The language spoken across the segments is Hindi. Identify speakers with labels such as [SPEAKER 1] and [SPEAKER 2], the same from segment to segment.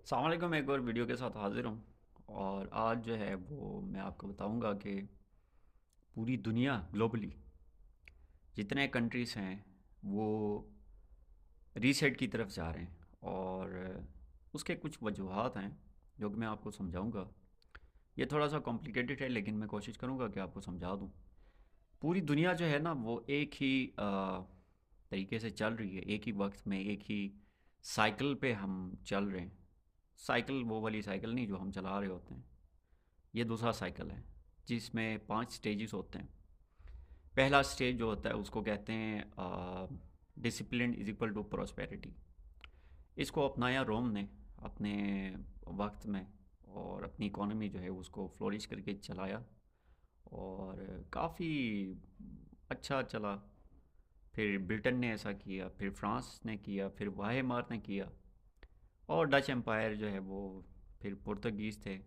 [SPEAKER 1] अस्सलाम वालेकुम। मैं एक और वीडियो के साथ हाज़िर हूँ और आज जो है वो मैं आपको बताऊँगा कि पूरी दुनिया ग्लोबली जितने कंट्रीज़ हैं वो रीसेट की तरफ जा रहे हैं और उसके कुछ वजूहात हैं जो कि मैं आपको समझाऊँगा। ये थोड़ा सा कॉम्प्लिकेटेड है लेकिन मैं कोशिश करूँगा कि आपको समझा दूँ। पूरी दुनिया जो है ना वो एक ही तरीके से चल रही है, एक ही वक्त में एक ही साइकिल पे हम चल रहे हैं। साइकिल वो वाली साइकिल नहीं जो हम चला रहे होते हैं, ये दूसरा साइकिल है जिसमें 5 स्टेजेस होते हैं। पहला स्टेज जो होता है उसको कहते हैं discipline is equal to prosperity. इसको अपनाया रोम ने अपने वक्त में और अपनी इकोनॉमी जो है उसको फ्लोरिश करके चलाया और काफ़ी अच्छा चला। फिर ब्रिटेन ने ऐसा किया, फिर फ्रांस ने किया, फिर वाहेमार ने किया और डच एम्पायर जो है वो फिर पुर्तगीज़ थे।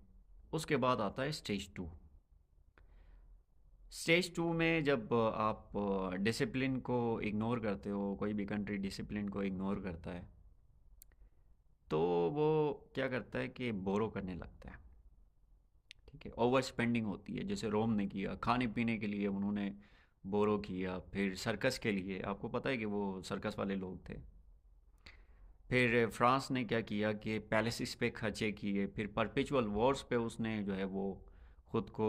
[SPEAKER 1] उसके बाद आता है स्टेज टू। स्टेज टू में जब आप डिसिप्लिन को इग्नोर करते हो, कोई भी कंट्री डिसिप्लिन को इग्नोर करता है तो वो क्या करता है कि बोरो करने लगता है। ठीक है, ओवर स्पेंडिंग होती है जैसे रोम ने किया, खाने पीने के लिए उन्होंने बोरो किया। फिर सर्कस के लिए, आपको पता है कि वो सर्कस वाले लोग थे। फिर फ्रांस ने क्या किया कि पैलेसिस पे खर्चे किए। फिर परपेचुअल वॉर्स पे उसने जो है वो खुद को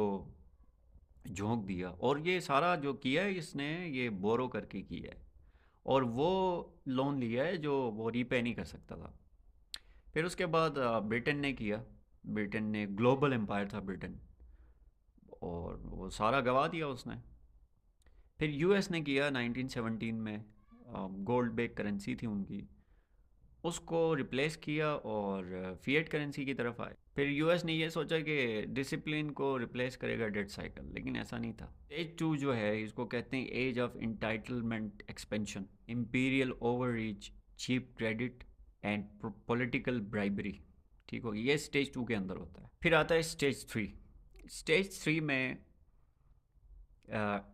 [SPEAKER 1] झोंक दिया और ये सारा जो किया है इसने ये बोरो करके किया है और वो लोन लिया है जो वो रीपे नहीं कर सकता था। फिर उसके बाद ब्रिटेन ने किया। ब्रिटेन ने ग्लोबल एम्पायर था ब्रिटेन, और वो सारा गवा दिया उसने। फिर यूएस ने किया 1917 में, गोल्ड बेक करेंसी थी उनकी, उसको रिप्लेस किया और फिएट करेंसी की तरफ आए। फिर यूएस ने ये सोचा कि डिसिप्लिन को रिप्लेस करेगा डेट साइकिल, लेकिन ऐसा नहीं था। एज टू जो है इसको कहते हैं age of entitlement expansion, imperial overreach, cheap credit and political bribery. ठीक हो, ये स्टेज टू के अंदर होता है। फिर आता है स्टेज थ्री। स्टेज थ्री में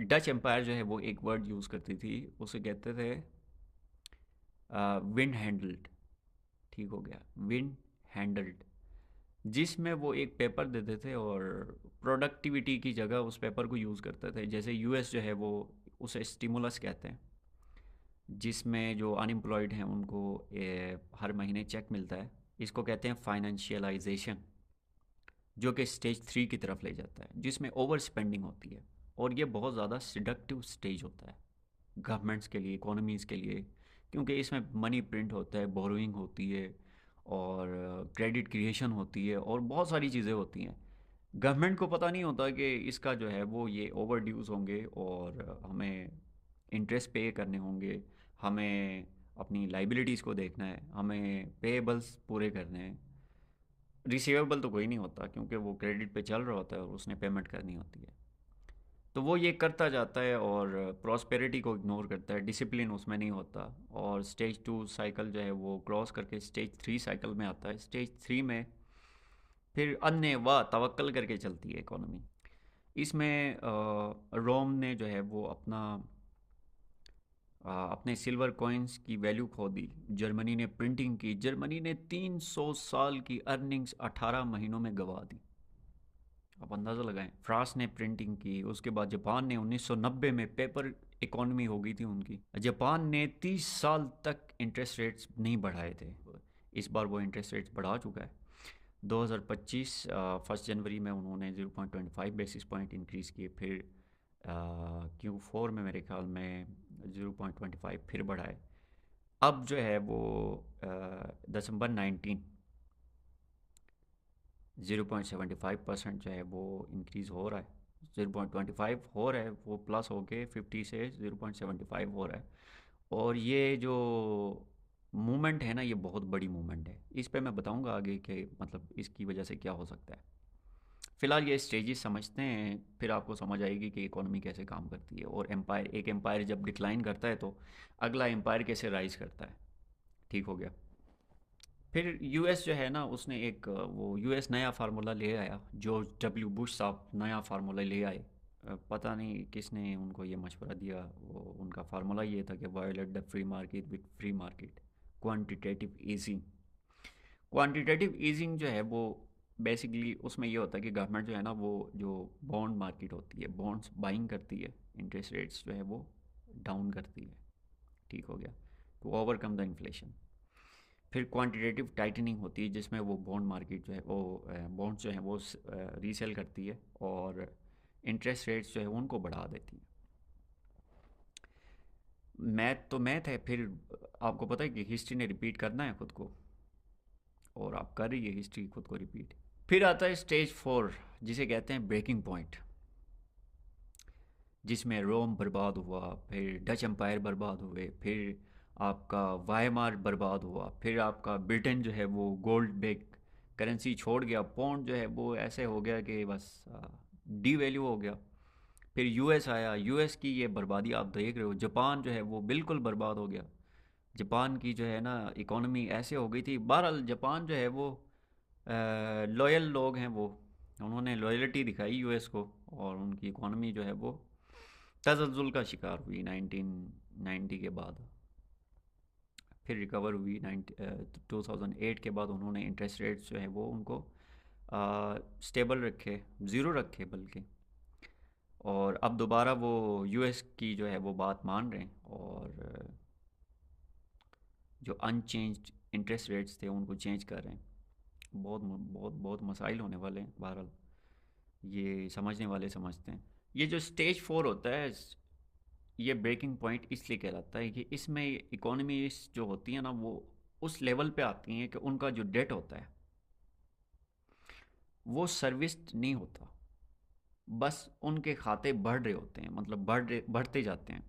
[SPEAKER 1] डच एम्पायर जो है वो एक वर्ड यूज़ करती थी, उसे कहते थे विंड हैंडल्ड। ठीक हो गया, विंड हैंडल्ड, जिसमें वो एक पेपर देते थे और प्रोडक्टिविटी की जगह उस पेपर को यूज़ करते थे। जैसे यूएस जो है वो उसे स्टिमुलस कहते हैं, जिसमें जो अनएम्प्लॉयड हैं उनको हर महीने चेक मिलता है। इसको कहते हैं फाइनेंशियलाइजेशन, जो कि स्टेज थ्री की तरफ ले जाता है, जिसमें ओवर स्पेंडिंग होती है और ये बहुत ज़्यादा सिडक्टिव स्टेज होता है गवर्नमेंट्स के लिए, इकोनॉमीज़ के लिए, क्योंकि इसमें मनी प्रिंट होता है, बोरोइंग होती है और क्रेडिट क्रिएशन होती है और बहुत सारी चीज़ें होती हैं। गवर्नमेंट को पता नहीं होता कि इसका जो है वो ये ओवर ड्यूज होंगे और हमें इंटरेस्ट पे करने होंगे, हमें अपनी लाइबिलिटीज़ को देखना है, हमें पेएबल्स पूरे करने हैं। रिसीवेबल तो कोई नहीं होता क्योंकि वो क्रेडिट पे चल रहा होता है और उसने पेमेंट करनी होती है। तो वो ये करता जाता है और प्रॉस्पेरिटी को इग्नोर करता है, डिसिप्लिन उसमें नहीं होता। और स्टेज टू साइकिल जो है वो क्रॉस करके स्टेज थ्री साइकिल में आता है। स्टेज थ्री में फिर अन्य व तवक्कल करके चलती है इकोनॉमी। इसमें रोम ने जो है वो अपने सिल्वर कॉइन्स की वैल्यू खो दी। जर्मनी ने प्रिंटिंग की, जर्मनी ने 300 साल की अर्निंग्स 18 महीनों में गवा दी। आप अंदाज़ा लगाएं। फ्रांस ने प्रिंटिंग की, उसके बाद जापान ने 1990 में पेपर इकोनॉमी हो गई थी उनकी। जापान ने 30 साल तक इंटरेस्ट रेट्स नहीं बढ़ाए थे, इस बार वो इंटरेस्ट रेट्स बढ़ा चुका है। 2025 फर्स्ट जनवरी में उन्होंने 0.25 बेसिस पॉइंट इंक्रीज़ किए। फिर Q4 में मेरे ख्याल में 0.25 फिर बढ़ाए। अब जो है वो दिसंबर 19 0.75% जो है वो इंक्रीज़ हो रहा है। 0.25 हो रहा है, वो प्लस हो के 50 से 0.75 हो रहा है। और ये जो मूवमेंट है ना, ये बहुत बड़ी मूवमेंट है। इस पे मैं बताऊंगा आगे कि मतलब इसकी वजह से क्या हो सकता है। फिलहाल ये स्टेजेस समझते हैं, फिर आपको समझ आएगी कि इकोनॉमी कैसे काम करती है और एम्पायर, एक एम्पायर जब डिक्लाइन करता है तो अगला एम्पायर कैसे राइज करता है। ठीक हो गया। फिर यूएस जो है ना उसने एक वो यूएस नया फार्मूला ले आया, जॉर्ज डब्ल्यू बुश साहब नया फार्मूला ले आए। पता नहीं किसने उनको ये मशवरा दिया। वो उनका फार्मूला ये था कि violet the free market with free market, quantitative easing. Quantitative easing जो है वो बेसिकली उसमें ये होता है कि गवर्नमेंट जो है ना वो जो बॉन्ड मार्केट होती है, बॉन्ड्स बाइंग करती है, इंटरेस्ट रेट्स जो है वो डाउन करती है। ठीक हो गया, टू ओवरकम द इन्फ्लेशन। फिर क्वांटिटेटिव टाइटनिंग होती है जिसमें वो बॉन्ड मार्केट जो है वो बॉन्ड्स जो है वो रीसेल करती है और इंटरेस्ट रेट्स जो है उनको बढ़ा देती है। मैथ तो मैथ है, फिर आपको पता है कि हिस्ट्री ने रिपीट करना है खुद को, और आप कर रही है हिस्ट्री खुद को रिपीट। फिर आता है स्टेज 4, जिसे कहते हैं ब्रेकिंग पॉइंट, जिसमें रोम बर्बाद हुआ, फिर डच एम्पायर बर्बाद हुए, फिर आपका वायमार बर्बाद हुआ, फिर आपका ब्रिटेन जो है वो गोल्ड बेक करेंसी छोड़ गया, पौंड जो है वो ऐसे हो गया कि बस डी वैल्यू हो गया। फिर यूएस आया, यूएस की ये बर्बादी आप देख रहे हो। जापान जो है वो बिल्कुल बर्बाद हो गया, जापान की जो है ना इकोनॉमी ऐसे हो गई थी। बहरहाल जापान जो है वो लॉयल लोग हैं, वो उन्होंने लॉयल्टी दिखाई यूएस को, और उनकी इकोनॉमी जो है वो तज़ल्ज़ुल का शिकार हुई 1990 के बाद। फिर रिकवर हुई 2008 के बाद। उन्होंने इंटरेस्ट रेट्स जो है वो उनको स्टेबल रखे, ज़ीरो रखे बल्कि, और अब दोबारा वो यूएस की जो है वो बात मान रहे हैं, और जो अनचेंज्ड इंटरेस्ट रेट्स थे उनको चेंज कर रहे हैं। बहुत बहुत बहुत मसाइल होने वाले हैं, बहरहाल ये समझने वाले समझते हैं। ये जो स्टेज 4 होता है, ये ब्रेकिंग पॉइंट इसलिए कहलाता है कि इसमें इकोनॉमीज जो होती हैं ना वो उस लेवल पे आती हैं कि उनका जो डेट होता है वो सर्विस्ड नहीं होता, बस उनके खाते बढ़ रहे होते हैं, मतलब बढ़ते जाते हैं।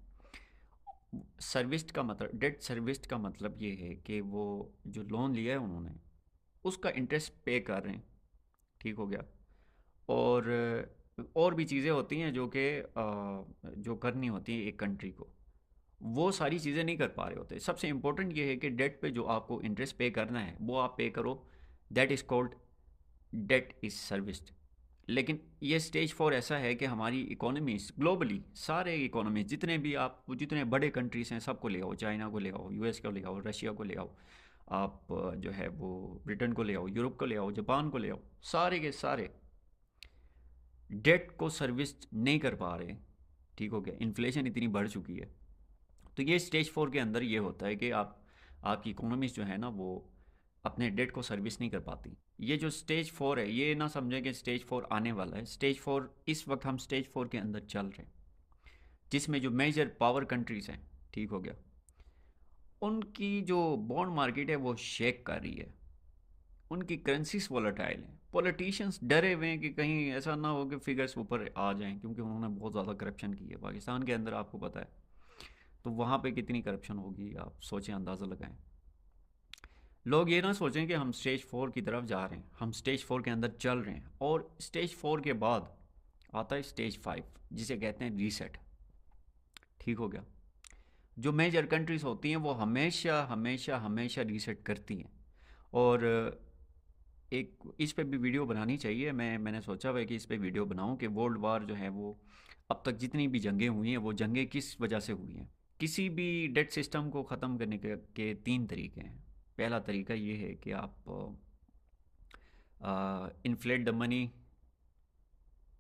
[SPEAKER 1] सर्विस्ड का मतलब, डेट सर्विस्ड का मतलब ये है कि वो जो लोन लिया है उन्होंने उसका इंटरेस्ट पे कर रहे हैं। ठीक हो गया। और भी चीज़ें होती हैं जो कि जो करनी होती हैं एक कंट्री को, वो सारी चीज़ें नहीं कर पा रहे होते। सबसे इंपॉर्टेंट ये है कि डेट पे जो आपको इंटरेस्ट पे करना है वो आप पे करो, that is called that is serviced. लेकिन ये स्टेज 4 ऐसा है कि हमारी इकोनॉमीज ग्लोबली, सारे इकोनॉमीज जितने भी आप जितने बड़े कंट्रीज हैं सबको ले आओ, चाइना को ले आओ, यूएस को ले आओ, रशिया को ले आओ, आप जो है वो ब्रिटेन को ले आओ, यूरोप को ले आओ, जापान को ले आओ, सारे के सारे डेट को सर्विस नहीं कर पा रहे। ठीक हो गया, इन्फ्लेशन इतनी बढ़ चुकी है। तो ये स्टेज 4 के अंदर ये होता है कि आपकी इकोनॉमीज जो है ना वो अपने डेट को सर्विस नहीं कर पाती। ये जो स्टेज 4 है, ये ना समझें कि स्टेज 4 आने वाला है। स्टेज 4, इस वक्त हम स्टेज 4 के अंदर चल रहे हैं, जिसमें जो मेजर पावर कंट्रीज़ हैं, ठीक हो गया, उनकी जो बॉन्ड मार्केट है वो शेक कर रही है, उनकी करेंसीज वॉलेटाइल हैं। पॉलिटिशियंस डरे हुए हैं कि कहीं ऐसा ना हो कि फिगर्स ऊपर आ जाएं, क्योंकि उन्होंने बहुत ज़्यादा करप्शन की है पाकिस्तान के अंदर, आपको पता है। तो वहाँ पे कितनी करप्शन होगी आप सोचें, अंदाज़ा लगाएं। लोग ये ना सोचें कि हम स्टेज 4 की तरफ जा रहे हैं, हम स्टेज 4 के अंदर चल रहे हैं। और स्टेज 4 के बाद आता है स्टेज 5, जिसे कहते हैं रीसेट। ठीक हो गया। जो मेजर कंट्रीज होती हैं वो हमेशा हमेशा हमेशा रीसेट करती हैं, और एक इस पे भी वीडियो बनानी चाहिए। मैंने सोचा हुआ है कि इस पे वीडियो बनाऊं कि वर्ल्ड वार जो है वो अब तक जितनी भी जंगें हुई हैं वो जंगें किस वजह से हुई हैं। किसी भी डेट सिस्टम को ख़त्म करने के 3 तरीके हैं। पहला तरीका ये है कि आप इन्फ्लेट द मनी,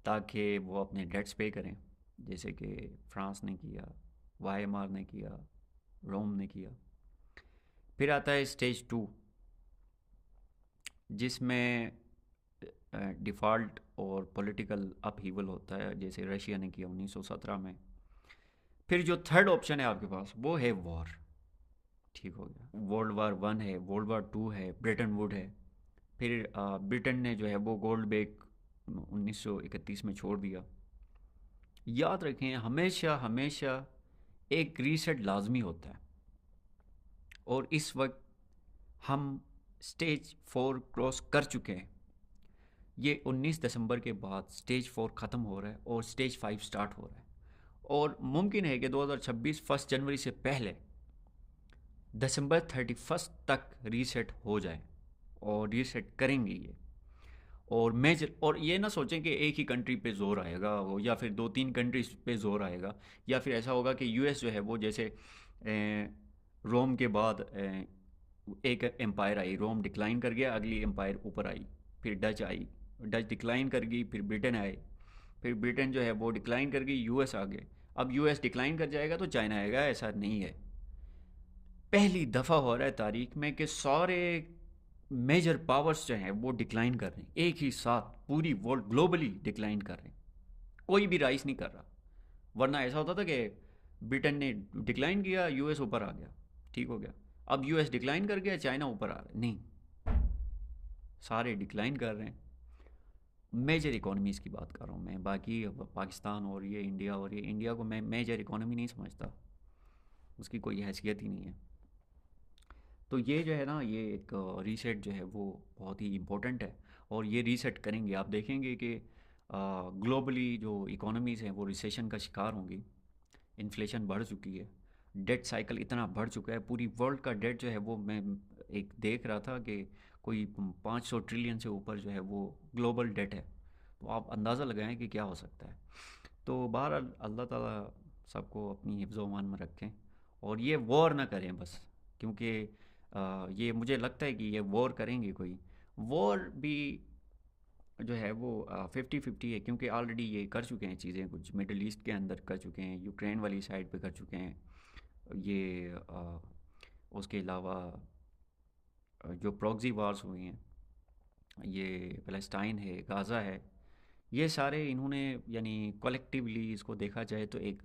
[SPEAKER 1] ताकि वो अपने डेट्स पे करें, जैसे कि फ्रांस ने किया, वाईमार ने किया, रोम ने किया। फिर आता है स्टेज 2, जिसमें डिफ़ॉल्ट और पॉलिटिकल अपहीवल होता है, जैसे रशिया ने किया 1917 में। फिर जो थर्ड ऑप्शन है आपके पास वो है वॉर। ठीक हो गया, वर्ल्ड वार 1 है, वर्ल्ड वार 2 है, ब्रिटेन वुड है। फिर ब्रिटेन ने जो है वो गोल्ड बेक 1931 में छोड़ दिया। याद रखें, हमेशा हमेशा एक रीसेट लाजमी होता है, और इस वक्त हम स्टेज 4 क्रॉस कर चुके हैं। ये 19 दिसंबर के बाद स्टेज 4 ख़त्म हो रहा है और स्टेज 5 स्टार्ट हो रहा है, और मुमकिन है कि 2026 1 जनवरी से पहले दिसंबर 31 तक रीसेट हो जाए, और रीसेट करेंगे ये। और मेजर, और ये ना सोचें कि एक ही कंट्री पे जोर आएगा वो, या फिर 2-3 कंट्रीज पे जोर आएगा, या फिर ऐसा होगा कि यूएस जो है वो जैसे रोम के बाद एक एम्पायर आई, रोम डिक्लाइन कर गया, अगली एम्पायर ऊपर आई, फिर डच आई, डच डिक्लाइन कर गई, फिर ब्रिटेन आए, फिर ब्रिटेन जो है वो डिक्लाइन कर गई, यूएस आ गए। अब यूएस डिक्लाइन कर जाएगा तो चाइना आएगा, ऐसा नहीं है। पहली दफ़ा हो रहा है तारीख में कि सारे मेजर पावर्स जो हैं वो डिक्लाइन कर रहे हैं एक ही साथ, पूरी वर्ल्ड ग्लोबली डिक्लाइन कर रहे हैं, कोई भी राइज नहीं कर रहा। वरना ऐसा होता था कि ब्रिटेन ने डिक्लाइन किया, यूएस ऊपर आ गया, ठीक हो गया। अब यूएस डिक्लाइन कर गया, चाइना ऊपर आ रहा है, नहीं, सारे डिक्लाइन कर रहे हैं। मेजर इकोनॉमीज़ की बात कर रहा हूँ मैं, बाकी अब पाकिस्तान और ये इंडिया, और ये इंडिया को मैं मेजर इकोनॉमी नहीं समझता, उसकी कोई हैसियत ही नहीं है। तो ये जो है ना, ये एक रीसेट जो है वो बहुत ही इम्पोर्टेंट है। और ये रीसेट करेंगे, आप देखेंगे कि ग्लोबली जो इकोनॉमीज़ हैं वो रिसेशन का शिकार होंगी। इन्फ्लेशन बढ़ चुकी है, डेट साइकिल इतना बढ़ चुका है, पूरी वर्ल्ड का डेट जो है वो, मैं एक देख रहा था कि कोई 500 ट्रिलियन से ऊपर जो है वो ग्लोबल डेट है। तो आप अंदाज़ा लगाएं कि क्या हो सकता है। तो बहरहाल अल्लाह ताला सबको अपनी हिफ्ज़ व अमान में रखें, और ये वॉर ना करें बस, क्योंकि ये मुझे लगता है कि ये वॉर करेंगे, कोई वॉर भी जो है वो 50-50 है, क्योंकि ऑलरेडी ये कर चुके हैं चीज़ें, कुछ मिडल ईस्ट के अंदर कर चुके हैं, यूक्रेन वाली साइड पे कर चुके हैं ये। उसके अलावा जो प्रॉक्सी वार्स हुई हैं, ये फ़लस्तीन है, गाज़ा है, ये सारे इन्होंने, यानी कलेक्टिवली इसको देखा जाए तो एक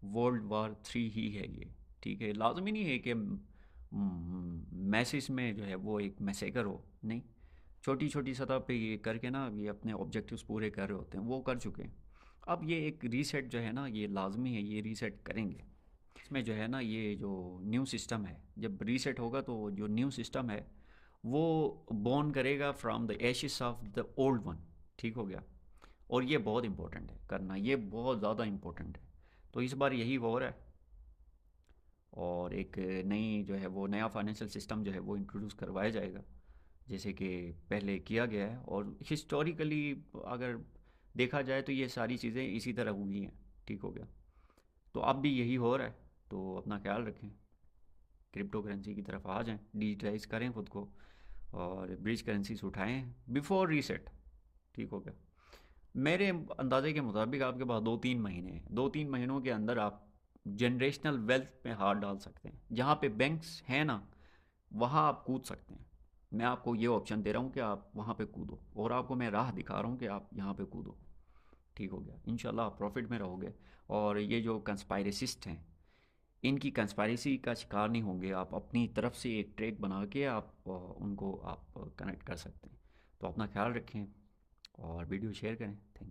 [SPEAKER 1] वर्ल्ड वार 3 ही है ये। ठीक है, लाजमी नहीं है कि मैसेज में जो है वो एक मैसेकर हो, नहीं, छोटी छोटी सतह पे ये करके ना ये अपने ऑब्जेक्टिव्स पूरे कर रहे होते हैं, वो कर चुके हैं। अब ये एक रीसेट जो है ना, ये लाजमी है, ये रीसेट करेंगे। इसमें जो है ना, ये जो न्यू सिस्टम है, जब रीसेट होगा तो जो न्यू सिस्टम है वो बॉर्न करेगा from the Ashes of the old one, ठीक हो गया। और ये बहुत इंपॉर्टेंट है करना, ये बहुत ज़्यादा इंपॉर्टेंट है। तो इस बार यही वॉर है, और एक नई जो है वो नया फाइनेंशियल सिस्टम जो है वो इंट्रोड्यूस करवाया जाएगा, जैसे कि पहले किया गया है। और हिस्टोरिकली अगर देखा जाए तो ये सारी चीज़ें इसी तरह हुई हैं, ठीक हो गया। तो अब भी यही हो रहा है, तो अपना ख्याल रखें, क्रिप्टो करेंसी की तरफ आ जाएं, डिजिटलाइज करें खुद को, और ब्रिज करेंसीज उठाएं बिफोर रीसेट, ठीक हो गया। मेरे अंदाजे के मुताबिक आपके पास 2-3 महीने हैं, 2-3 महीनों के अंदर आप जनरेशनल वेल्थ में हाथ डाल सकते हैं। जहाँ पे बैंक्स हैं ना, वहाँ आप कूद सकते हैं। मैं आपको ये ऑप्शन दे रहा हूँ कि आप वहाँ पे कूदो, और आपको मैं राह दिखा रहा हूँ कि आप यहाँ पे कूदो, ठीक हो गया। इंशाल्लाह आप प्रॉफिट में रहोगे, और ये जो कंस्पायरेसिस्ट हैं, इनकी कंस्पायरेसी का शिकार नहीं होंगे। आप अपनी तरफ से एक ट्रैक बना के आप उनको आप कनेक्ट कर सकते हैं। तो अपना ख्याल रखें, और वीडियो शेयर करें। थैंक